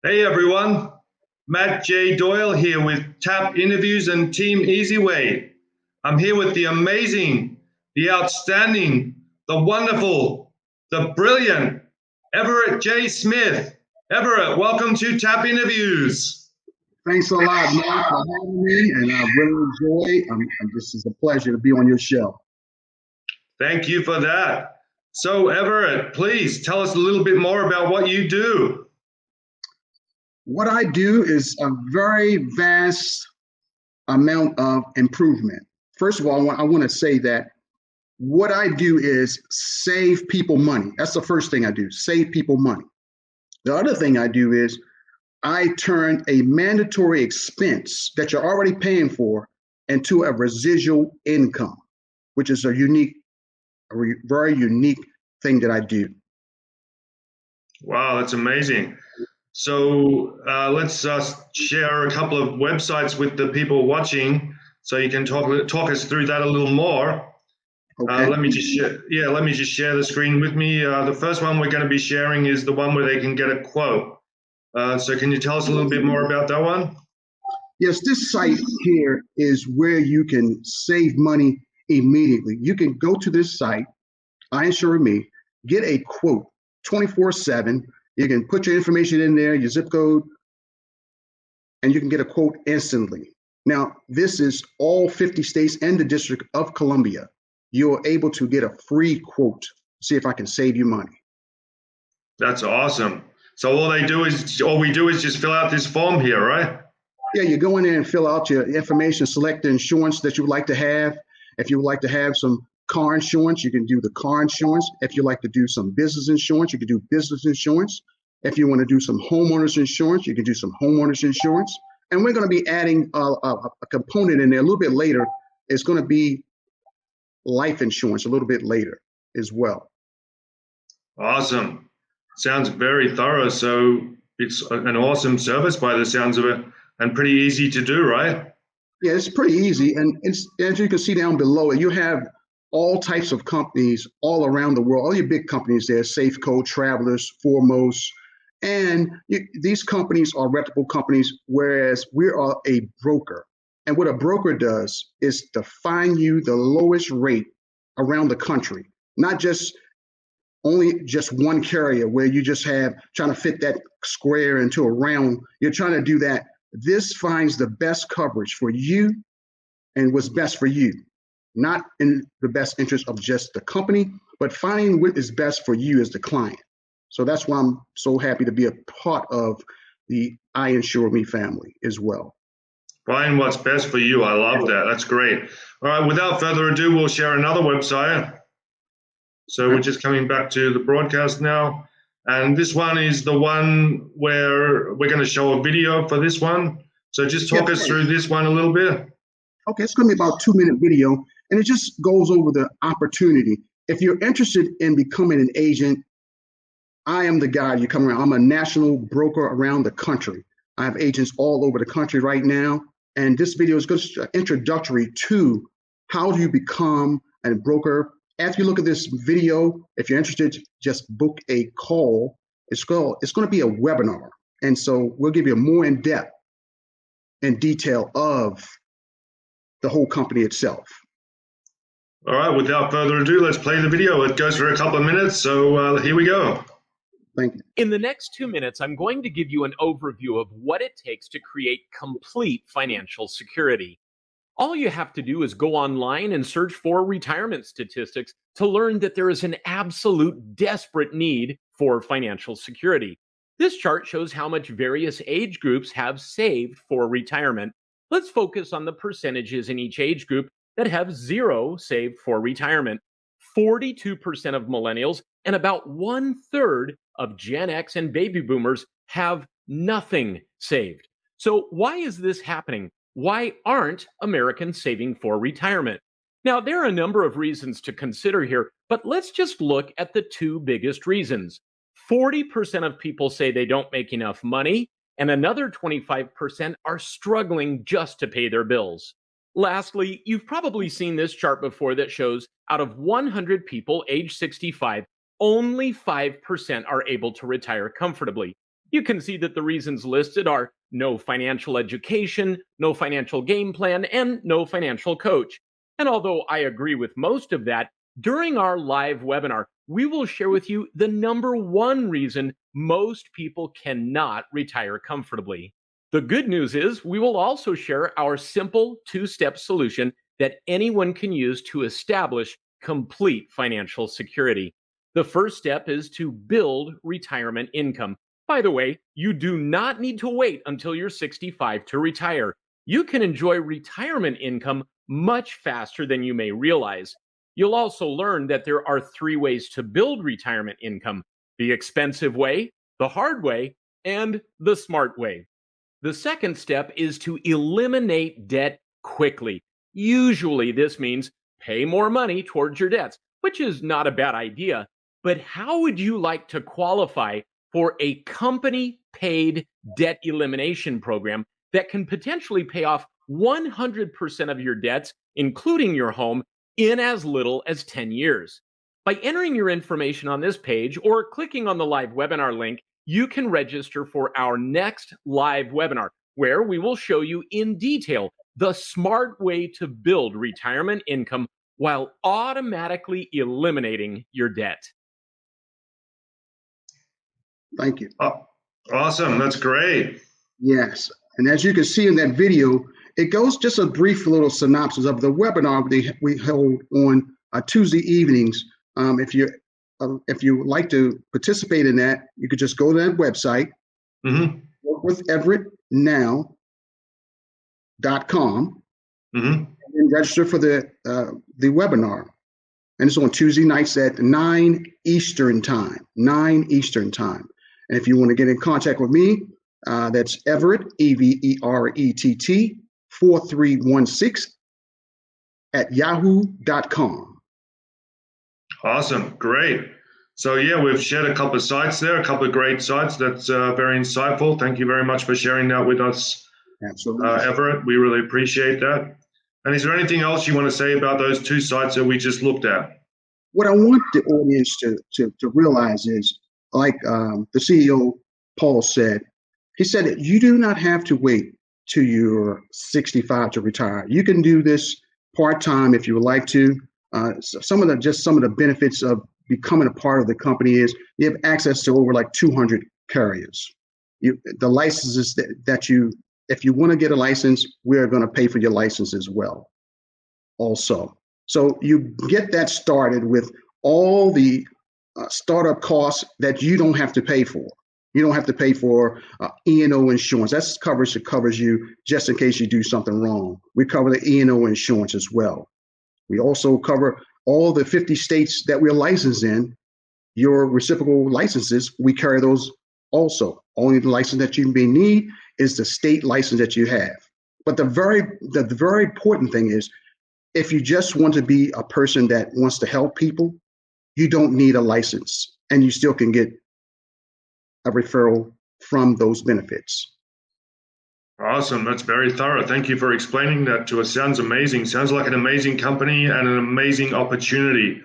Hey everyone, Matt J. Doyle here with TAP Interviews and Team Easyway. I'm here with the amazing, the outstanding, the wonderful, the brilliant Everett J. Smith. Everett, welcome to TAP Interviews. Thanks a lot, Mark, for having me, and I really enjoy. This is a pleasure to be on your show. Thank you for that. So Everett, please tell us a little bit more about what you do. What I do is a very vast amount of improvement. First of all, I want to say that what I do is save people money. That's the first thing I do, save people money. The other thing I do is I turn a mandatory expense that you're already paying for into a residual income, which is a very unique thing that I do. Wow, that's amazing. So let's share a couple of websites with the people watching, so you can talk us through that a little more. Okay. Let me just share the screen with me. The first one we're going to be sharing is the one where they can get a quote. So can you tell us a little bit more about that one? Yes, this site here is where you can save money immediately. You can go to this site, Insured Me, get a quote 24/7. You can put your information in there, your zip code, and you can get a quote instantly. Now, this is all 50 states and the District of Columbia. You're able to get a free quote. See if I can save you money. That's awesome. So all we do is just fill out this form here, right? Yeah, you go in there and fill out your information, select the insurance that you would like to have. If you would like to have some car insurance, you can do the car insurance. If you like to do some business insurance, you can do business insurance. If you want to do some homeowners insurance, you can do some homeowners insurance. And we're going to be adding a component in there a little bit later. It's going to be life insurance a little bit later as well. Awesome. Sounds very thorough. So it's an awesome service by the sounds of it, and pretty easy to do, right? Yeah, it's pretty easy. And it's, as you can see down below, you have all types of companies all around the world, all your big companies there, Safeco, Travelers, Foremost. And these companies are reputable companies, whereas we are a broker. And what a broker does is to find you the lowest rate around the country, not just only just one carrier where you just have trying to fit that square into a round. You're trying to do that. This finds the best coverage for you and what's best for you, not in the best interest of just the company, but finding what is best for you as the client. So that's why I'm so happy to be a part of the Insured Me family as well. Find what's best for you. I love that. That's great. All right, without further ado, we'll share another website. So we're just coming back to the broadcast now. And this one is the one where we're going to show a video for this one. So just talk us through this one a little bit. Okay, it's going to be about a 2-minute video, and it just goes over the opportunity. If you're interested in becoming an agent, I am the guy you come around. I'm a national broker around the country. I have agents all over the country right now. And this video is just introductory to how do you become a broker. After you look at this video, if you're interested, just book a call. It's going to be a webinar. And so we'll give you a more in-depth and detail of the whole company itself. All right, without further ado, let's play the video. It goes for a couple of minutes, so here we go. Thank you. In the next 2 minutes, I'm going to give you an overview of what it takes to create complete financial security. All you have to do is go online and search for retirement statistics to learn that there is an absolute desperate need for financial security. This chart shows how much various age groups have saved for retirement. Let's focus on the percentages in each age group that have zero saved for retirement. 42% of millennials and about 1/3 of Gen X and baby boomers have nothing saved. So why is this happening? Why aren't Americans saving for retirement? Now, there are a number of reasons to consider here, but let's just look at the two biggest reasons. 40% of people say they don't make enough money, and another 25% are struggling just to pay their bills. Lastly, you've probably seen this chart before that shows out of 100 people age 65, only 5% are able to retire comfortably. You can see that the reasons listed are no financial education, no financial game plan, and no financial coach. And although I agree with most of that, during our live webinar, we will share with you the number one reason most people cannot retire comfortably. The good news is we will also share our simple two-step solution that anyone can use to establish complete financial security. The first step is to build retirement income. By the way, you do not need to wait until you're 65 to retire. You can enjoy retirement income much faster than you may realize. You'll also learn that there are three ways to build retirement income: the expensive way, the hard way, and the smart way. The second step is to eliminate debt quickly. Usually, this means pay more money towards your debts, which is not a bad idea. But how would you like to qualify for a company paid debt elimination program that can potentially pay off 100% of your debts, including your home, in as little as 10 years? By entering your information on this page or clicking on the live webinar link, you can register for our next live webinar, where we will show you in detail the smart way to build retirement income while automatically eliminating your debt. Thank you. Awesome. That's great. Yes. And as you can see in that video, it goes just a brief little synopsis of the webinar we hold on Tuesday evenings. If you would like to participate in that, you could just go to that website, work with everettnow.com, and register for the webinar. And it's on Tuesday nights at 9 Eastern time. 9 Eastern time. And if you want to get in contact with me, that's Everett, Everett, 4316 at yahoo.com. Awesome. Great. So yeah, we've shared a couple of sites there, a couple of great sites. That's very insightful. Thank you very much for sharing that with us, Absolutely. Everett. We really appreciate that. And is there anything else you want to say about those two sites that we just looked at? What I want the audience to realize is, like the CEO, Paul, said, he said that you do not have to wait till you're 65 to retire. You can do this part-time if you would like to. Some of the benefits of becoming a part of the company is you have access to over like 200 carriers. The licenses that if you want to get a license, we're going to pay for your license as well also. So you get that started with all the startup costs that you don't have to pay for. You don't have to pay for E&O insurance. That's coverage that covers you just in case you do something wrong. We cover the E&O insurance as well. We also cover all the 50 states that we're licensed in. Your reciprocal licenses, we carry those also. Only the license that you may need is the state license that you have. But the very important thing is, if you just want to be a person that wants to help people, you don't need a license, and you still can get a referral from those benefits. Awesome. That's very thorough. Thank you for explaining that to us. Sounds amazing. Sounds like an amazing company and an amazing opportunity.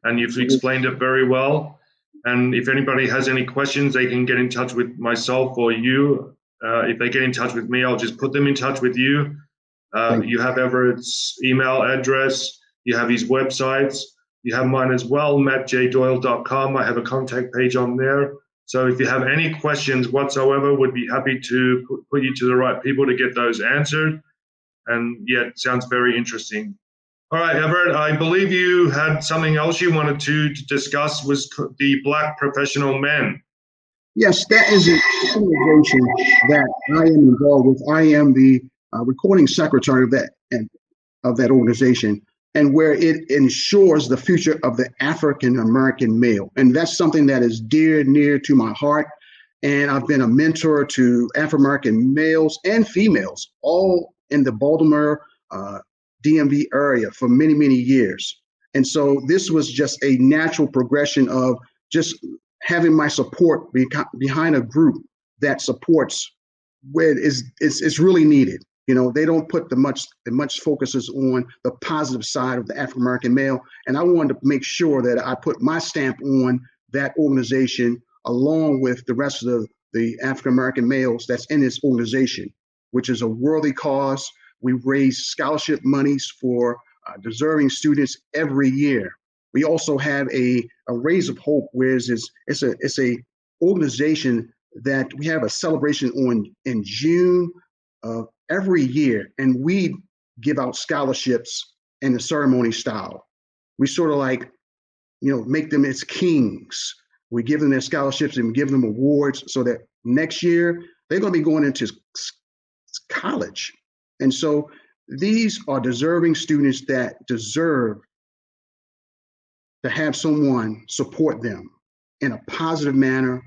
And you've explained it very well. And if anybody has any questions, they can get in touch with myself or you. If they get in touch with me, I'll just put them in touch with you. You have Everett's email address. You have his websites. You have mine as well, mattjdoyle.com. I have a contact page on there. So if you have any questions whatsoever, would be happy to put you to the right people to get those answered. And yeah, it sounds very interesting. All right, Everett, I believe you had something else you wanted to discuss, was the Black Professional Men. Yes, that is an organization that I am involved with. I am the recording secretary of that organization, and where it ensures the future of the African American male. And that's something that is near to my heart. And I've been a mentor to African American males and females, all in the Baltimore DMV area for many, many years. And so this was just a natural progression of just having my support behind a group that supports where it's really needed. You know, they don't put the much focuses on the positive side of the African American male, and I wanted to make sure that I put my stamp on that organization along with the rest of the African American males that's in this organization, which is a worthy cause. We raise scholarship monies for deserving students every year. We also have a Raise of Hope, where it's a organization that we have a celebration in June of every year, and we give out scholarships in the ceremony style. We sort of like, make them as kings. We give them their scholarships and we give them awards so that next year they're going to be going into college. And so these are deserving students that deserve to have someone support them in a positive manner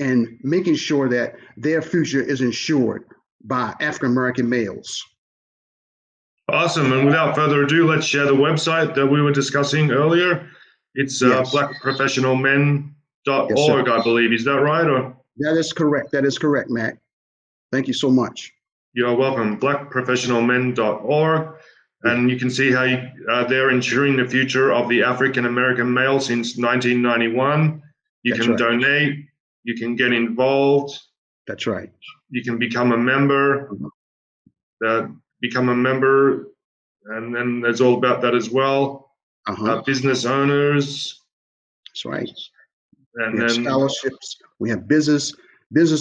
and making sure that their future is insured by African American males. Awesome. And without further ado, let's share the website that we were discussing earlier. It's Yes. blackprofessionalmen.org, I believe. Is that right? Or That is correct. That is correct, Matt. Thank you so much. you're welcome. blackprofessionalmen.org. And you can see how they're ensuring the future of the African American male since 1991. You That's can right. donate. You can get involved. That's right. You can become a member. And then it's all about that as well. Business owners. That's right. And We have then scholarships. We have business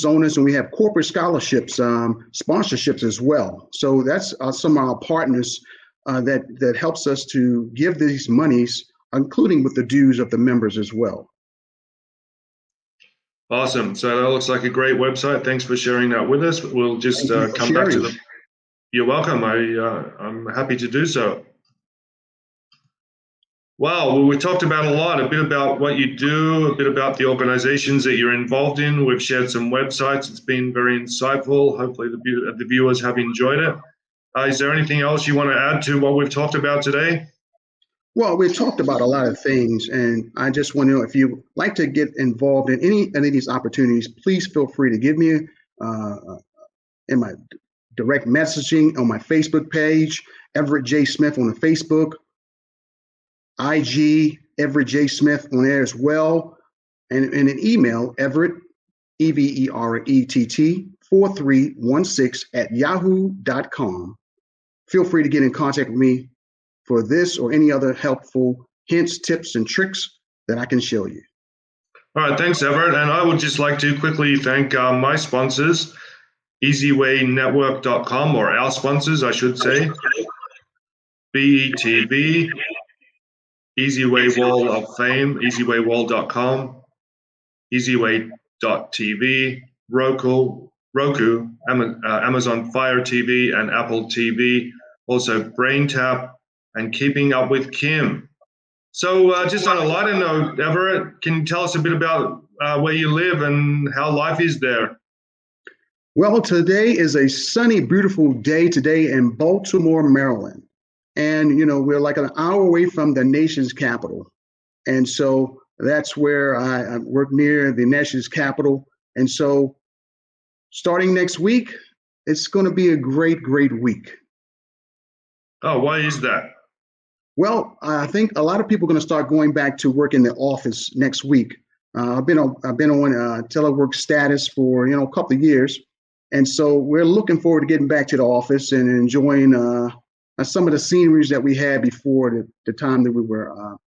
owners, and we have corporate scholarships, sponsorships as well. So that's some of our partners that helps us to give these monies, including with the dues of the members as well. awesome. So that looks like a great website. Thanks for sharing that with us. We'll just come back to the. You're welcome. I'm happy to do so. Wow, well, we talked about a lot, a bit about what you do, a bit about the organizations that you're involved in. We've shared some websites. It's been very insightful. Hopefully the viewers have enjoyed it. Is there anything else you want to add to what we've talked about today? Well, we've talked about a lot of things, and I just want to know if you'd like to get involved in any of these opportunities, please feel free to give me in my direct messaging on my Facebook page, Everett J. Smith on the Facebook, IG, Everett J. Smith on there as well, and an email, Everett, EVERETT, 4316 @ Feel free to get in contact with me for this or any other helpful hints, tips, and tricks that I can show you. All right, thanks, Everett. And I would just like to quickly thank my sponsors, EasyWayNetwork.com, or our sponsors, I should say, BETV, Easyway Wall of Fame, EasyWayWall.com, EasyWay.tv, Roku, Amazon Fire TV, and Apple TV, also BrainTap, and Keeping Up with Kim. So just on a lighter note, Everett, can you tell us a bit about where you live and how life is there? Well, today is a sunny, beautiful day today in Baltimore, Maryland. And, we're like an hour away from the nation's capital. And so that's where I work near the nation's capital. And so starting next week, it's going to be a great, great week. Oh, why is that? Well, I think a lot of people are going to start going back to work in the office next week. I've been on telework status for a couple of years, and so we're looking forward to getting back to the office and enjoying some of the sceneries that we had before the time that we were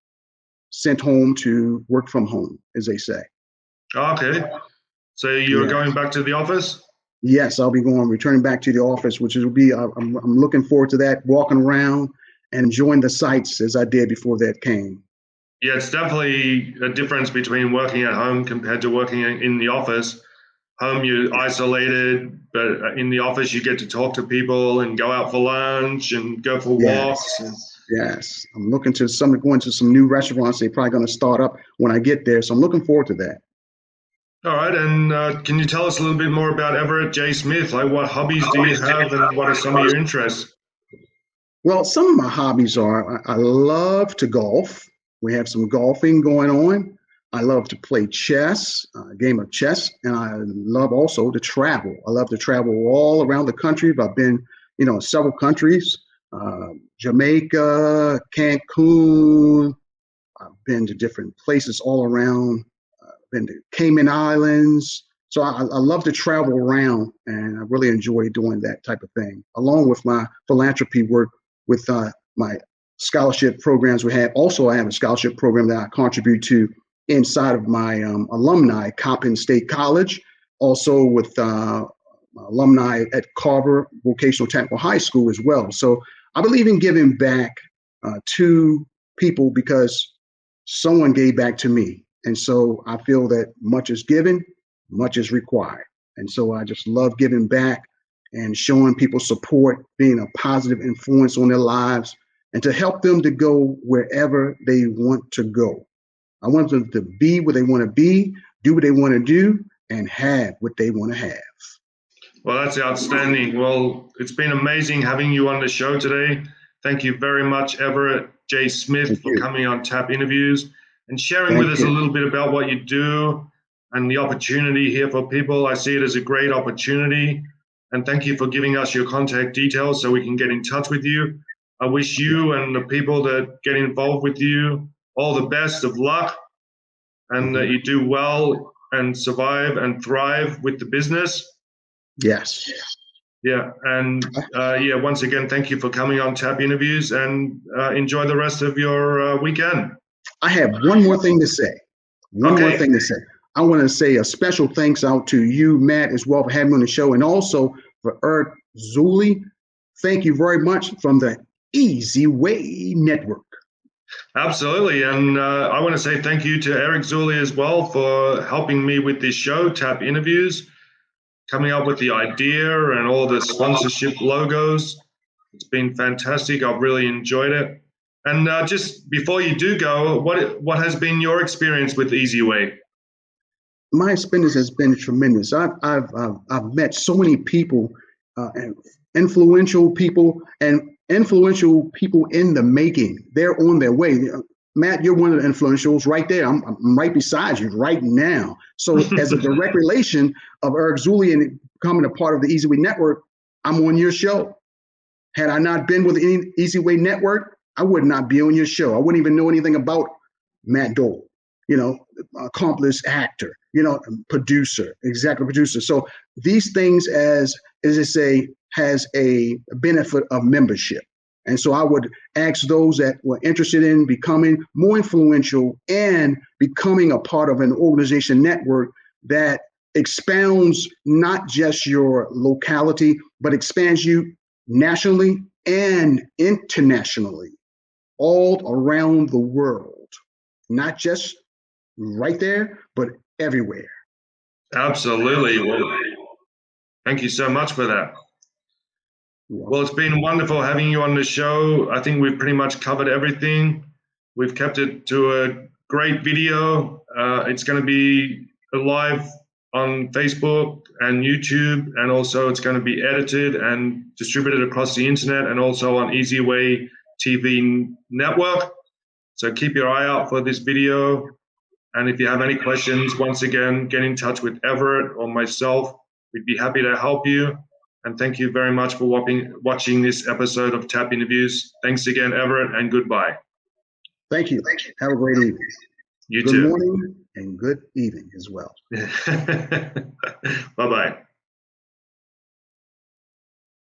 sent home to work from home, as they say. Okay, so you're going back to the office? Yes, I'll be returning back to the office, which will be. I'm looking forward to that, walking around and enjoying the sights as I did before that came. Yeah, it's definitely a difference between working at home compared to working in the office. Home, you're isolated, but in the office, you get to talk to people and go out for lunch and go for walks. Yes, I'm looking to going to some new restaurants. They're probably going to start up when I get there, so I'm looking forward to that. All right, and can you tell us a little bit more about Everett J. Smith? Like, what hobbies do you have, and what are some of your interests? Well, some of my hobbies are I love to golf. We have some golfing going on. I love to play chess, a game of chess, and I love also to travel. I love to travel all around the country. I've been, several countries, Jamaica, Cancun. I've been to different places all around. I've been to Cayman Islands, So I love to travel around, and I really enjoy doing that type of thing, along with my philanthropy work with my scholarship programs we have. Also, I have a scholarship program that I contribute to inside of my alumni, Coppin State College, also with alumni at Carver Vocational Technical High School as well. So I believe in giving back to people because someone gave back to me. And so I feel that much is given, much is required. And so I just love giving back and showing people support, being a positive influence on their lives, and to help them to go wherever they want to go. I want them to be where they want to be, do what they want to do, and have what they want to have. Well, that's outstanding. Well, it's been amazing having you on the show today. Thank you very much, Everett J. Smith, for coming on TAP Interviews and sharing with us a little bit about what you do and the opportunity here for people. I see it as a great opportunity. And thank you for giving us your contact details so we can get in touch with you. I wish you and the people that get involved with you all the best of luck, and that you do well and survive and thrive with the business. Yes. Yeah. And once again, thank you for coming on TAP Interviews, and enjoy the rest of your weekend. I have one more thing to say. One more thing to say. I want to say a special thanks out to you, Matt, as well, for having me on the show, and also for Eric Zuley. Thank you very much from the Easy Way Network. Absolutely. And I want to say thank you to Eric Zuley as well for helping me with this show, TAP Interviews, coming up with the idea and all the sponsorship logos. It's been fantastic. I've really enjoyed it. And just before you do go, what has been your experience with Easy Way? My experience has been tremendous. I've met so many people, influential people, and influential people in the making. They're on their way. Matt, you're one of the influentials right there. I'm right beside you right now. So as a direct relation of Eric Zuley and becoming a part of the Easy Way Network, I'm on your show. Had I not been with the Easy Way Network, I would not be on your show. I wouldn't even know anything about Matt Doyle, accomplished actor, producer, executive producer. So these things, as I say, has a benefit of membership. And so I would ask those that were interested in becoming more influential and becoming a part of an organization network that expounds not just your locality, but expands you nationally and internationally, all around the world, not just right there, but everywhere. Absolutely. Well, thank you so much for that. Well, it's been wonderful having you on the show. I think we've pretty much covered everything. We've kept it to a great video. It's going to be live on Facebook and YouTube, and also it's going to be edited and distributed across the internet and also on Easy Way TV network. So keep your eye out for this video. And if you have any questions, once again, get in touch with Everett or myself. We'd be happy to help you. And thank you very much for watching this episode of TAP Interviews. Thanks again, Everett, and goodbye. Thank you. Have a great evening. You too. Good morning and good evening as well. Bye-bye.